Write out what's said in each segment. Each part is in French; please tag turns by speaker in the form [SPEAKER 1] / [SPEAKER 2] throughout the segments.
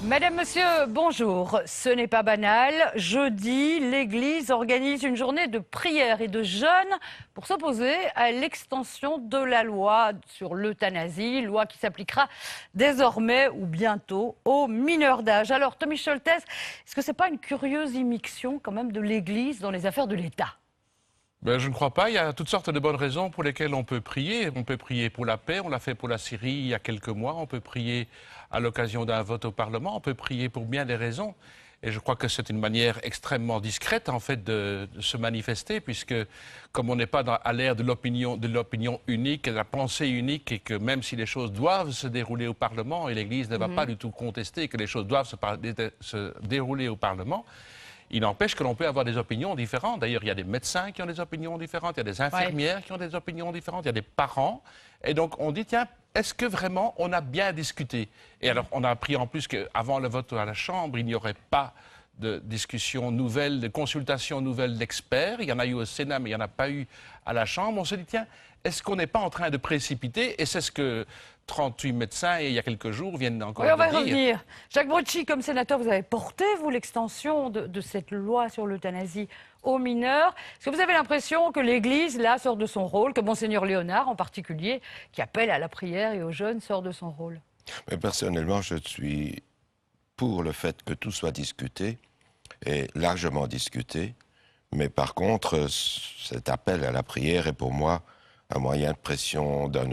[SPEAKER 1] Madame, Monsieur, bonjour. Ce n'est pas banal. Jeudi, l'Église organise une journée de prière et de jeûne pour s'opposer à l'extension de la loi sur l'euthanasie, loi qui s'appliquera désormais ou bientôt aux mineurs d'âge. Alors, Tommy Scholtes, est-ce que ce n'est pas une curieuse immixtion quand même de l'Église dans les affaires de l'État ?
[SPEAKER 2] Je ne crois pas. Il y a toutes sortes de bonnes raisons pour lesquelles on peut prier. On peut prier pour la paix, on l'a fait pour la Syrie il y a quelques mois. On peut prier à l'occasion d'un vote au Parlement. On peut prier pour bien des raisons. Et je crois que c'est une manière extrêmement discrète, en fait, de se manifester, puisque comme on n'est pas à l'ère de l'opinion unique et de la pensée unique, et que même si les choses doivent se dérouler au Parlement, et l'Église ne va pas du tout contester que les choses doivent se dérouler au Parlement, il n'empêche que l'on peut avoir des opinions différentes. D'ailleurs, il y a des médecins qui ont des opinions différentes, il y a des infirmières qui ont des opinions différentes, il y a des parents. Et donc, on dit, tiens, est-ce que vraiment on a bien discuté? Et alors, on a appris en plus qu'avant le vote à la Chambre, il n'y aurait pas de discussion nouvelle, de consultation nouvelle d'experts. Il y en a eu au Sénat, mais il n'y en a pas eu à la Chambre. On se dit, tiens, est-ce qu'on n'est pas en train de précipiter? Et c'est ce que 38 médecins, il y a quelques jours, viennent encore de dire.
[SPEAKER 1] On va y revenir. Jacques Brotchi, comme sénateur, vous avez porté, vous, l'extension de cette loi sur l'euthanasie aux mineurs. Est-ce que vous avez l'impression que l'Église, là, sort de son rôle, que Monseigneur Léonard, en particulier, qui appelle à la prière et aux jeunes, sort de son rôle?
[SPEAKER 3] Mais personnellement, je suis pour le fait que tout soit discuté, et largement discuté. Mais par contre, cet appel à la prière est pour moi un moyen de pression d'un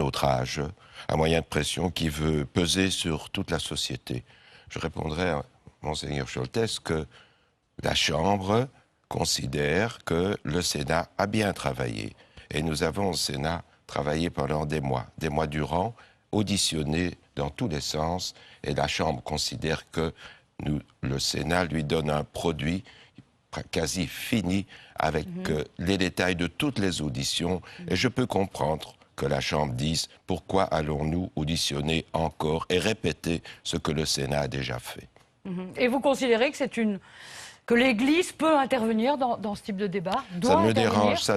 [SPEAKER 3] autre âge, un moyen de pression qui veut peser sur toute la société. Je répondrai à Monseigneur Scholtes que la Chambre considère que le Sénat a bien travaillé. Et nous avons au Sénat travaillé pendant des mois durant, auditionné dans tous les sens. Et la Chambre considère que le Sénat lui donne un produit quasi fini avec les détails de toutes les auditions. Et je peux comprendre que la Chambre dise pourquoi allons-nous auditionner encore et répéter ce que le Sénat a déjà fait.
[SPEAKER 1] Et vous considérez que l'Église peut intervenir dans ce type de débat?
[SPEAKER 3] Ça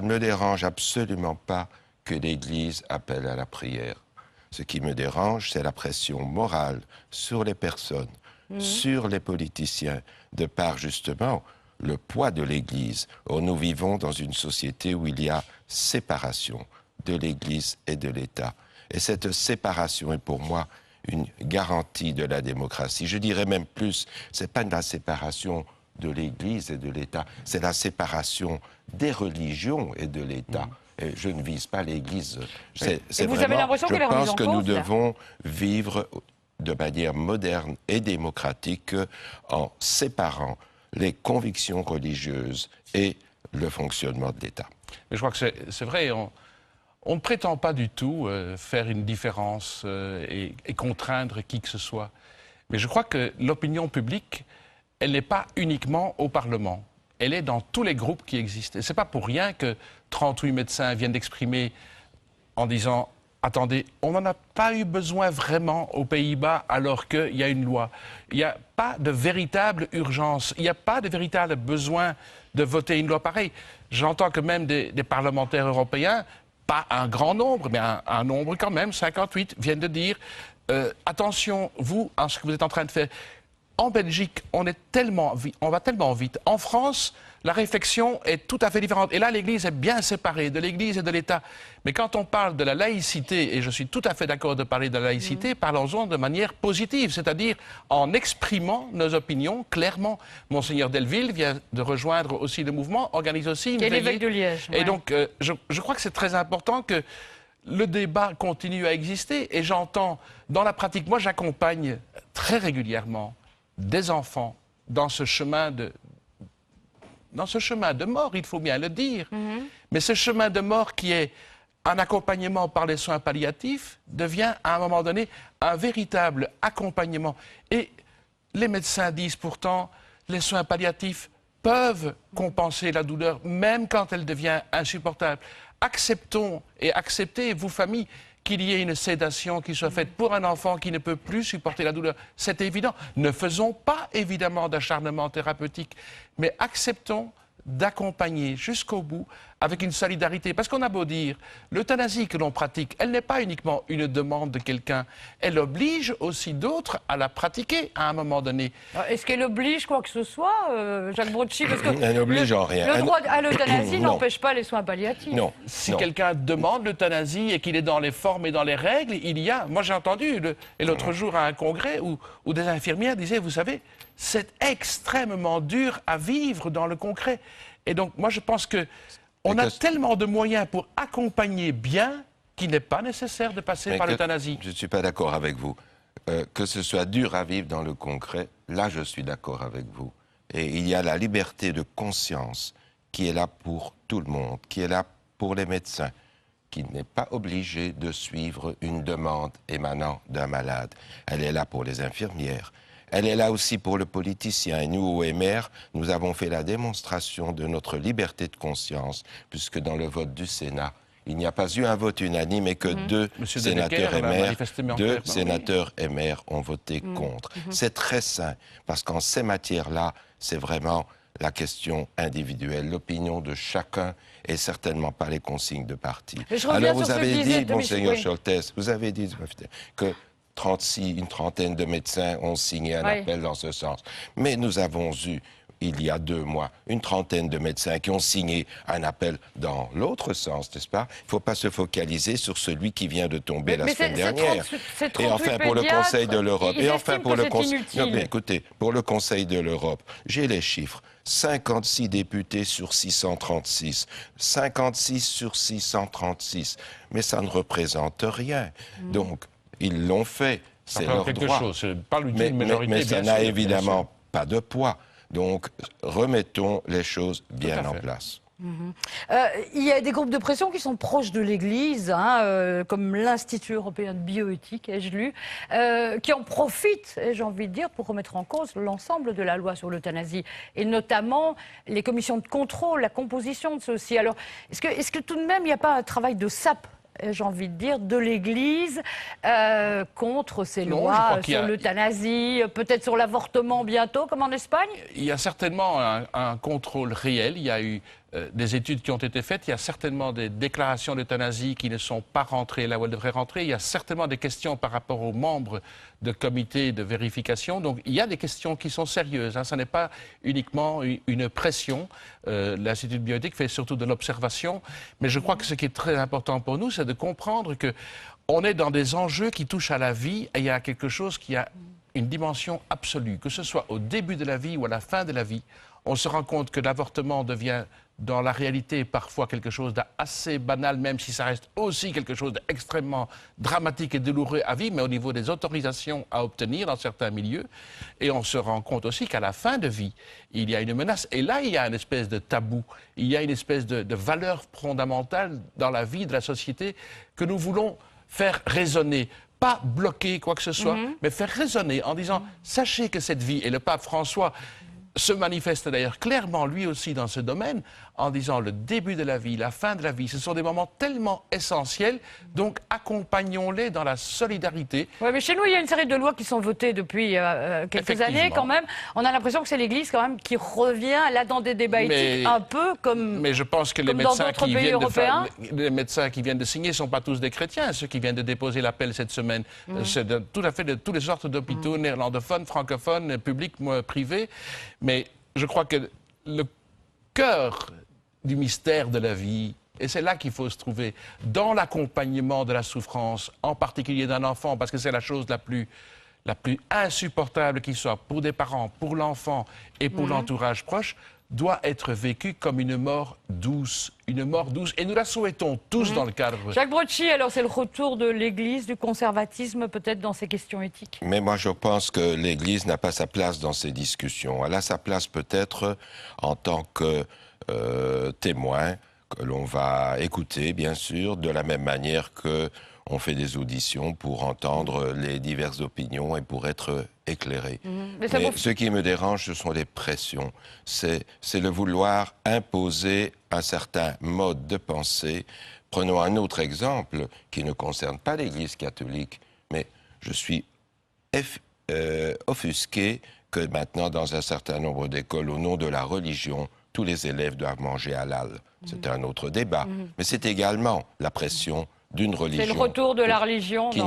[SPEAKER 3] ne me dérange absolument pas que l'Église appelle à la prière. Ce qui me dérange, c'est la pression morale sur les personnes, sur les politiciens, de par justement le poids de l'Église. Or, nous vivons dans une société où il y a séparation de l'Église et de l'État. Et cette séparation est pour moi une garantie de la démocratie. Je dirais même plus, ce n'est pas la séparation de l'Église et de l'État, c'est la séparation des religions et de l'État. Et je ne vise pas l'Église. Je pense que nous devons vivre de manière moderne et démocratique en séparant les convictions religieuses et le fonctionnement de l'État.
[SPEAKER 2] Mais je crois que c'est vrai, on ne prétend pas du tout faire une différence et contraindre qui que ce soit. Mais je crois que l'opinion publique, elle n'est pas uniquement au Parlement. Elle est dans tous les groupes qui existent. Et ce n'est pas pour rien que 38 médecins viennent d'exprimer en disant « Attendez, on n'en a pas eu besoin vraiment aux Pays-Bas alors qu'il y a une loi. Il n'y a pas de véritable urgence, il n'y a pas de véritable besoin de voter une loi pareille. » J'entends que même des parlementaires européens, pas un grand nombre, mais un nombre quand même, 58, viennent de dire « Attention, vous, à ce que vous êtes en train de faire. » En Belgique, on va tellement vite. En France, la réflexion est tout à fait différente. Et là, l'Église est bien séparée de l'Église et de l'État. Mais quand on parle de la laïcité, et je suis tout à fait d'accord de parler de la laïcité, parlons-en de manière positive, c'est-à-dire en exprimant nos opinions clairement. Monseigneur Delville vient de rejoindre aussi le mouvement, organise aussi une veillée.
[SPEAKER 1] L'évêque de Liège.
[SPEAKER 2] Et donc, je crois que c'est très important que le débat continue à exister. Et j'entends, dans la pratique, moi j'accompagne très régulièrement des enfants dans ce chemin de mort, il faut bien le dire. Mais ce chemin de mort qui est un accompagnement par les soins palliatifs devient à un moment donné un véritable accompagnement. Et les médecins disent pourtant, les soins palliatifs peuvent compenser la douleur, même quand elle devient insupportable. Acceptons et acceptez, vous familles, qu'il y ait une sédation qui soit faite pour un enfant qui ne peut plus supporter la douleur. C'est évident. Ne faisons pas, évidemment, d'acharnement thérapeutique, mais acceptons d'accompagner jusqu'au bout avec une solidarité. Parce qu'on a beau dire, l'euthanasie que l'on pratique, elle n'est pas uniquement une demande de quelqu'un, elle oblige aussi d'autres à la pratiquer à un moment donné.
[SPEAKER 1] Est-ce qu'elle oblige quoi que ce soit, Jacques Brocchi? Parce que
[SPEAKER 3] Elle n'oblige en rien.
[SPEAKER 1] Le droit à l'euthanasie
[SPEAKER 3] Non.
[SPEAKER 1] n'empêche pas les soins palliatifs.
[SPEAKER 3] Non.
[SPEAKER 2] Si quelqu'un demande l'euthanasie et qu'il est dans les formes et dans les règles, il y a... Moi, j'ai entendu l'autre jour à un congrès où des infirmières disaient, vous savez, c'est extrêmement dur à vivre dans le concret. Et donc, moi, je pense qu'on a tellement de moyens pour accompagner bien qu'il n'est pas nécessaire de passer par l'euthanasie.
[SPEAKER 3] Je ne suis pas d'accord avec vous. Que ce soit dur à vivre dans le concret, là, je suis d'accord avec vous. Et il y a la liberté de conscience qui est là pour tout le monde, qui est là pour les médecins, qui n'est pas obligé de suivre une demande émanant d'un malade. Elle est là pour les infirmières. Elle est là aussi pour le politicien. Et nous, au MR, nous avons fait la démonstration de notre liberté de conscience, puisque dans le vote du Sénat, il n'y a pas eu un vote unanime et que deux sénateurs MR ont voté contre. C'est très sain, parce qu'en ces matières-là, c'est vraiment la question individuelle. L'opinion de chacun et certainement pas les consignes de parti. Alors vous avez dit, monseigneur Scholtes, vous avez dit que une trentaine de médecins ont signé un appel dans ce sens. Mais nous avons eu, il y a 2 mois, une trentaine de médecins qui ont signé un appel dans l'autre sens, n'est-ce pas? Il ne faut pas se focaliser sur celui qui vient de tomber la semaine dernière. Et enfin, pour le Conseil de l'Europe. Et enfin, pour le Conseil... Non, mais écoutez, pour le Conseil de l'Europe, j'ai les chiffres. 56 députés sur 636. 56 sur 636. Mais ça ne représente rien. Donc, ils l'ont fait, c'est leur droit. Mais ça n'a évidemment pas de poids. Donc, remettons les choses bien en place.
[SPEAKER 1] Il y a des groupes de pression qui sont proches de l'Église, comme l'Institut européen de bioéthique, ai-je lu, qui en profitent, j'ai envie de dire, pour remettre en cause l'ensemble de la loi sur l'euthanasie, et notamment les commissions de contrôle, la composition de ceux-ci. Alors, est-ce que tout de même, il n'y a pas un travail de sape, j'ai envie de dire, de l'Église contre ces lois sur l'euthanasie, peut-être sur l'avortement bientôt, comme en Espagne?
[SPEAKER 2] Il y a certainement un contrôle réel. Il y a eu des études qui ont été faites. Il y a certainement des déclarations d'euthanasie qui ne sont pas rentrées là où elles devraient rentrer. Il y a certainement des questions par rapport aux membres de comités de vérification. Donc, il y a des questions qui sont sérieuses. Ce n'est pas uniquement une pression. L'Institut de bioéthique fait surtout de l'observation. Mais je crois que ce qui est très important pour nous, c'est de comprendre qu'on est dans des enjeux qui touchent à la vie et il y a quelque chose qui a une dimension absolue. Que ce soit au début de la vie ou à la fin de la vie, on se rend compte que l'avortement devient dans la réalité parfois quelque chose d'assez banal, même si ça reste aussi quelque chose d'extrêmement dramatique et douloureux à vivre, mais au niveau des autorisations à obtenir dans certains milieux. Et on se rend compte aussi qu'à la fin de vie, il y a une menace. Et là, il y a une espèce de tabou, il y a une espèce de valeur fondamentale dans la vie de la société que nous voulons faire résonner. Pas bloquer quoi que ce soit, mais faire résonner en disant « Sachez que cette vie », et le pape François se manifeste d'ailleurs clairement lui aussi dans ce domaine en disant le début de la vie, la fin de la vie, ce sont des moments tellement essentiels, donc accompagnons-les dans la solidarité.
[SPEAKER 1] Oui, mais chez nous, il y a une série de lois qui sont votées depuis quelques années quand même. On a l'impression que c'est l'Église quand même qui revient là dans des débats éthiques un peu comme.
[SPEAKER 2] Mais je pense que les médecins qui viennent de signer ne sont pas tous des chrétiens, ceux qui viennent de déposer l'appel cette semaine. C'est tout à fait de toutes les sortes d'hôpitaux néerlandophones, francophones, publics, privés. Mais je crois que le cœur du mystère de la vie, et c'est là qu'il faut se trouver, dans l'accompagnement de la souffrance, en particulier d'un enfant, parce que c'est la chose la plus insupportable qui soit pour des parents, pour l'enfant et pour l'entourage proche, doit être vécue comme une mort douce. Une mort douce. Et nous la souhaitons tous dans le cadre...
[SPEAKER 1] Jacques Brocchi, alors c'est le retour de l'Église, du conservatisme peut-être dans ces questions éthiques?
[SPEAKER 3] Mais moi je pense que l'Église n'a pas sa place dans ces discussions. Elle a sa place peut-être en tant que témoin que l'on va écouter, bien sûr, de la même manière que on fait des auditions pour entendre les diverses opinions et pour être éclairé. Mais ce qui me dérange, ce sont les pressions. C'est le vouloir imposer un certain mode de pensée. Prenons un autre exemple qui ne concerne pas l'Église catholique, mais je suis offusqué que maintenant, dans un certain nombre d'écoles, au nom de la religion, tous les élèves doivent manger halal. C'est un autre débat. Mais c'est également la pression d'une religion.
[SPEAKER 1] C'est le retour de la religion
[SPEAKER 3] qui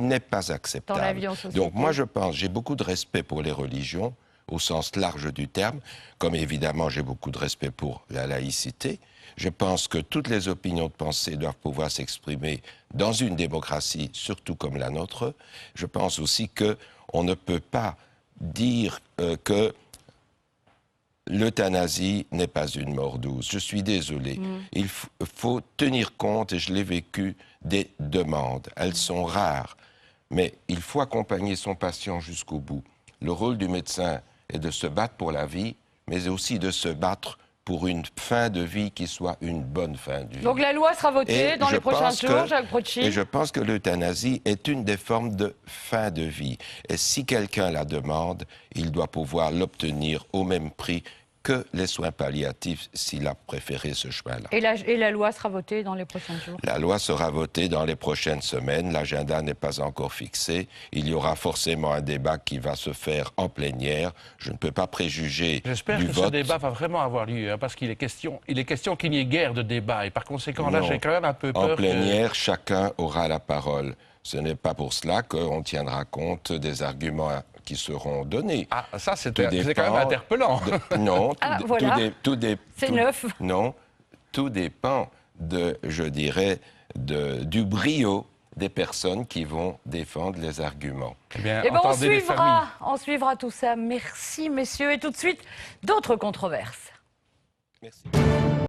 [SPEAKER 3] n'est pas
[SPEAKER 1] dans la
[SPEAKER 3] acceptable.
[SPEAKER 1] vie en société.
[SPEAKER 3] Donc moi, je pense, j'ai beaucoup de respect pour les religions, au sens large du terme, comme évidemment j'ai beaucoup de respect pour la laïcité. Je pense que toutes les opinions de pensée doivent pouvoir s'exprimer dans une démocratie, surtout comme la nôtre. Je pense aussi qu'on ne peut pas dire que l'euthanasie n'est pas une mort douce. Je suis désolé. Il faut tenir compte, et je l'ai vécu, des demandes. Elles sont rares, mais il faut accompagner son patient jusqu'au bout. Le rôle du médecin est de se battre pour la vie, mais aussi de se battre pour une fin de vie qui soit une bonne fin de vie.
[SPEAKER 1] Donc la loi sera votée dans les prochains jours, Jacques Brotchi.
[SPEAKER 3] Et je pense que l'euthanasie est une des formes de fin de vie. Et si quelqu'un la demande, il doit pouvoir l'obtenir au même prix que les soins palliatifs, s'il a préféré ce chemin-là.
[SPEAKER 1] Et la loi sera votée dans les prochains jours?
[SPEAKER 3] La loi sera votée dans les prochaines semaines. L'agenda n'est pas encore fixé. Il y aura forcément un débat qui va se faire en plénière. Je ne peux pas préjuger du vote.
[SPEAKER 2] J'espère que ce débat va vraiment avoir lieu, hein, parce qu'il est question qu'il n'y ait guère de débat. Et par conséquent, là, j'ai quand même un peu peur.
[SPEAKER 3] En plénière, chacun aura la parole. Ce n'est pas pour cela qu'on tiendra compte des arguments qui seront donnés.
[SPEAKER 2] Ah, ça, c'est quand même interpellant.
[SPEAKER 3] Non,
[SPEAKER 1] c'est neuf.
[SPEAKER 3] Non, tout dépend je dirais, du brio des personnes qui vont défendre les arguments.
[SPEAKER 2] Eh bien,
[SPEAKER 1] on suivra tout ça. Merci, messieurs. Et tout de suite, d'autres controverses.
[SPEAKER 3] Merci.